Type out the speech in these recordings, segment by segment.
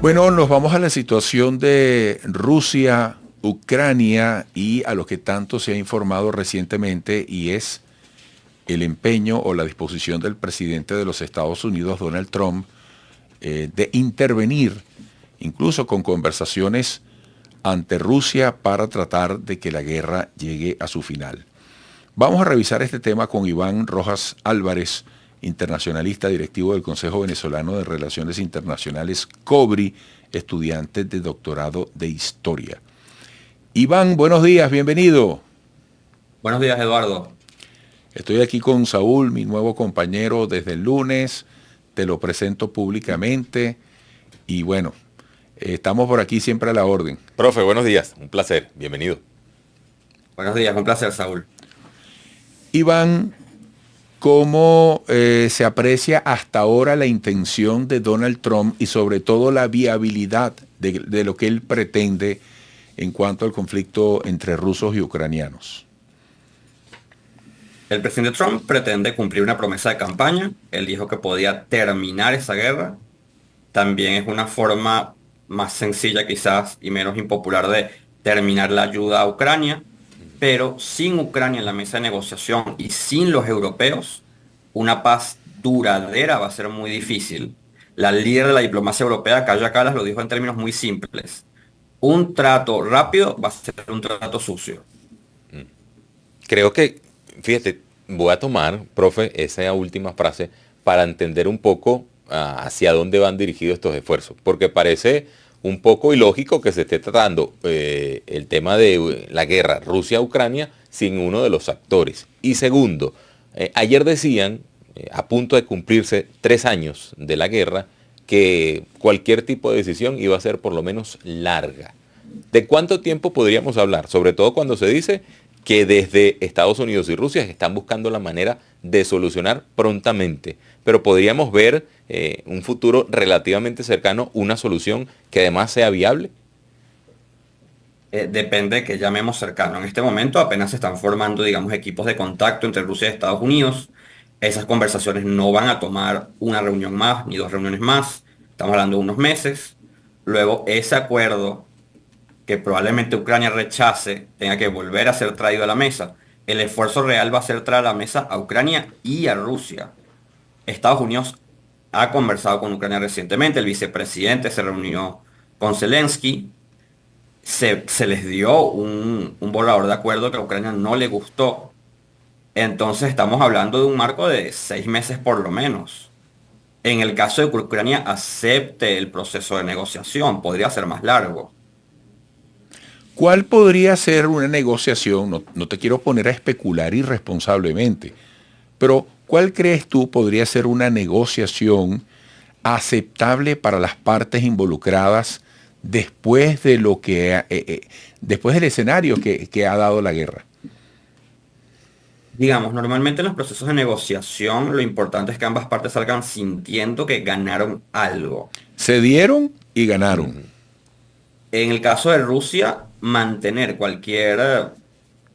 Bueno, nos vamos a la situación de Rusia, Ucrania y a lo que tanto se ha informado recientemente y es el empeño o la disposición del presidente de los Estados Unidos, Donald Trump, de intervenir, incluso con conversaciones ante Rusia para tratar de que la guerra llegue a su final. Vamos a revisar este tema con Iván Rojas Álvarez, internacionalista, directivo del Consejo Venezolano de Relaciones Internacionales, COBRI, estudiante de doctorado de Historia. Iván, buenos días, bienvenido. Buenos días, Eduardo. Estoy aquí con Saúl, mi nuevo compañero desde el lunes, te lo presento públicamente y bueno, estamos por aquí siempre a la orden. Profe, buenos días, un placer, bienvenido. Buenos días, un placer, Saúl. Iván, ¿cómo se aprecia hasta ahora la intención de Donald Trump y sobre todo la viabilidad de lo que él pretende en cuanto al conflicto entre rusos y ucranianos? El presidente Trump pretende cumplir una promesa de campaña. Él dijo que podía terminar esa guerra. También es una forma más sencilla quizás y menos impopular de terminar la ayuda a Ucrania. Pero sin Ucrania en la mesa de negociación y sin los europeos, una paz duradera va a ser muy difícil. La líder de la diplomacia europea, Kaja Kallas, lo dijo en términos muy simples. Un trato rápido va a ser un trato sucio. Creo que, fíjate, voy a tomar, profe, esa última frase para entender un poco hacia dónde van dirigidos estos esfuerzos, porque parece un poco ilógico que se esté tratando el tema de la guerra Rusia-Ucrania sin uno de los actores. Y segundo, ayer decían, a punto de cumplirse 3 años de la guerra, que cualquier tipo de decisión iba a ser por lo menos larga. ¿De cuánto tiempo podríamos hablar? Sobre todo cuando se dice que desde Estados Unidos y Rusia están buscando la manera de solucionar prontamente. Pero podríamos ver un futuro relativamente cercano, una solución que además sea viable. Depende de que llamemos cercano. En este momento apenas se están formando, digamos, equipos de contacto entre Rusia y Estados Unidos. Esas conversaciones no van a tomar una reunión más ni dos reuniones más. Estamos hablando de unos meses. Luego ese acuerdo que probablemente Ucrania rechace tenga que volver a ser traído a la mesa. El esfuerzo real va a ser traer a la mesa a Ucrania y a Rusia. Estados Unidos ha conversado con Ucrania recientemente. El vicepresidente se reunió con Zelensky. Se les dio un borrador de acuerdo que a Ucrania no le gustó. Entonces estamos hablando de un marco de 6 meses por lo menos. En el caso de que Ucrania acepte el proceso de negociación, podría ser más largo. ¿Cuál podría ser una negociación? No, no te quiero poner a especular irresponsablemente, pero ¿cuál crees tú podría ser una negociación aceptable para las partes involucradas después de lo que después del escenario que ha dado la guerra? Digamos, normalmente en los procesos de negociación lo importante es que ambas partes salgan sintiendo que ganaron algo. Se dieron y ganaron. En el caso de Rusia, mantener cualquier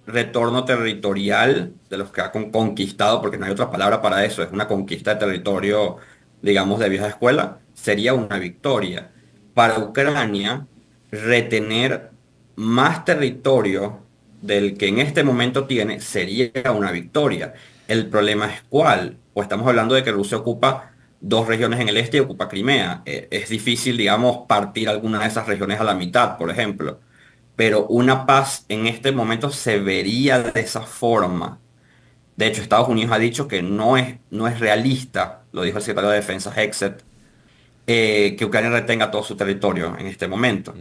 retorno territorial de los que ha conquistado, porque no hay otra palabra para eso, es una conquista de territorio, digamos, de vieja escuela, sería una victoria. Para Ucrania, retener más territorio del que en este momento tiene sería una victoria. El problema es cuál, o estamos hablando de que Rusia ocupa dos regiones en el este y ocupa Crimea. Es difícil, digamos, partir alguna de esas regiones a la mitad, por ejemplo. Pero una paz en este momento se vería de esa forma. De hecho, Estados Unidos ha dicho que no es realista, lo dijo el secretario de Defensa Hexet, que Ucrania retenga todo su territorio en este momento.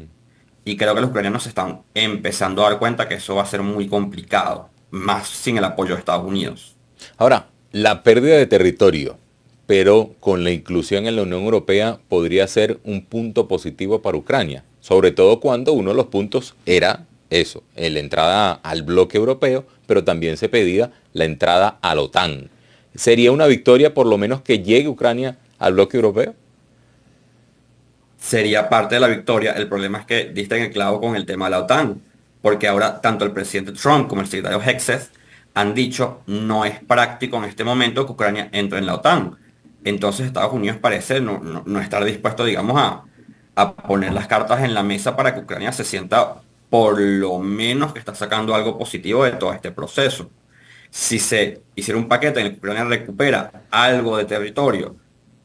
Y creo que los ucranianos se están empezando a dar cuenta que eso va a ser muy complicado, más sin el apoyo de Estados Unidos. Ahora, la pérdida de territorio, pero con la inclusión en la Unión Europea podría ser un punto positivo para Ucrania, sobre todo cuando uno de los puntos era eso, la entrada al bloque europeo, pero también se pedía la entrada a la OTAN. ¿Sería una victoria por lo menos que llegue Ucrania al bloque europeo? Sería parte de la victoria. El problema es que diste en el clavo con el tema de la OTAN, porque ahora tanto el presidente Trump como el secretario Hexet han dicho no es práctico en este momento que Ucrania entre en la OTAN. Entonces Estados Unidos parece no estar dispuesto, digamos, a poner las cartas en la mesa para que Ucrania se sienta por lo menos que está sacando algo positivo de todo este proceso. Si se hiciera un paquete en el que Ucrania recupera algo de territorio,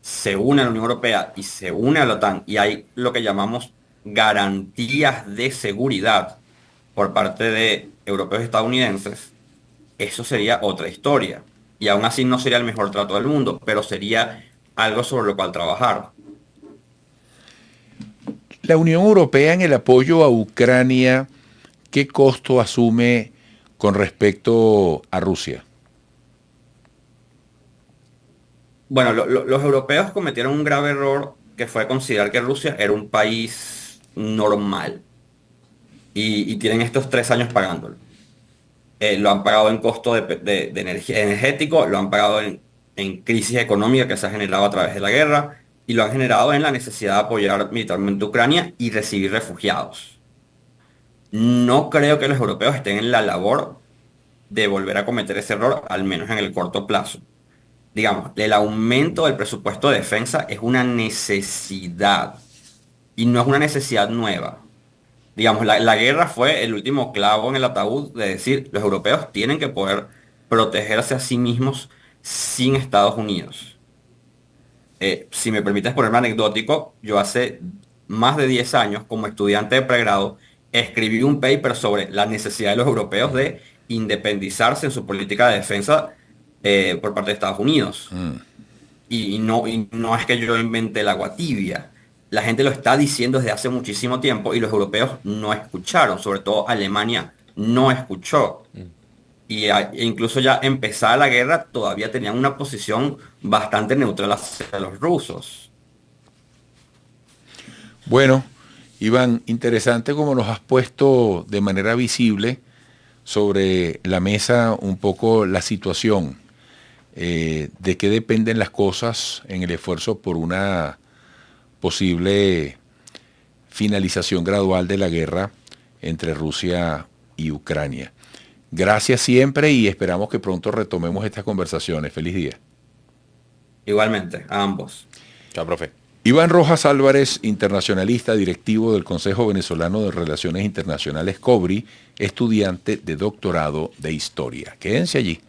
se une a la Unión Europea y se une a la OTAN, y hay lo que llamamos garantías de seguridad por parte de europeos y estadounidenses, eso sería otra historia. Y aún así no sería el mejor trato del mundo, pero sería algo sobre lo cual trabajar. La Unión Europea en el apoyo a Ucrania, ¿qué costo asume con respecto a Rusia? Bueno, los europeos cometieron un grave error que fue considerar que Rusia era un país normal. Y tienen estos 3 años pagándolo. Lo han pagado en costo de energía energético, lo han pagado en crisis económica que se ha generado a través de la guerra, y lo han generado en la necesidad de apoyar militarmente a Ucrania y recibir refugiados. No creo que los europeos estén en la labor de volver a cometer ese error, al menos en el corto plazo. Digamos, el aumento del presupuesto de defensa es una necesidad y no es una necesidad nueva. Digamos, la guerra fue el último clavo en el ataúd de decir, los europeos tienen que poder protegerse a sí mismos sin Estados Unidos. Si me permites ponerme anecdótico, yo hace más de 10 años, como estudiante de pregrado, escribí un paper sobre la necesidad de los europeos de independizarse en su política de defensa por parte de Estados Unidos. Y no es que yo inventé el agua tibia. La gente lo está diciendo desde hace muchísimo tiempo y los europeos no escucharon, sobre todo Alemania no escuchó. E incluso ya empezada la guerra todavía tenían una posición bastante neutral hacia los rusos. Bueno, Iván, interesante como nos has puesto de manera visible sobre la mesa un poco la situación, de qué dependen las cosas en el esfuerzo por una posible finalización gradual de la guerra entre Rusia y Ucrania. Gracias siempre y esperamos que pronto retomemos estas conversaciones. Feliz día. Igualmente, a ambos. Chao, profe. Iván Rojas Álvarez, internacionalista, directivo del Consejo Venezolano de Relaciones Internacionales COBRI, estudiante de doctorado de Historia. Quédense allí.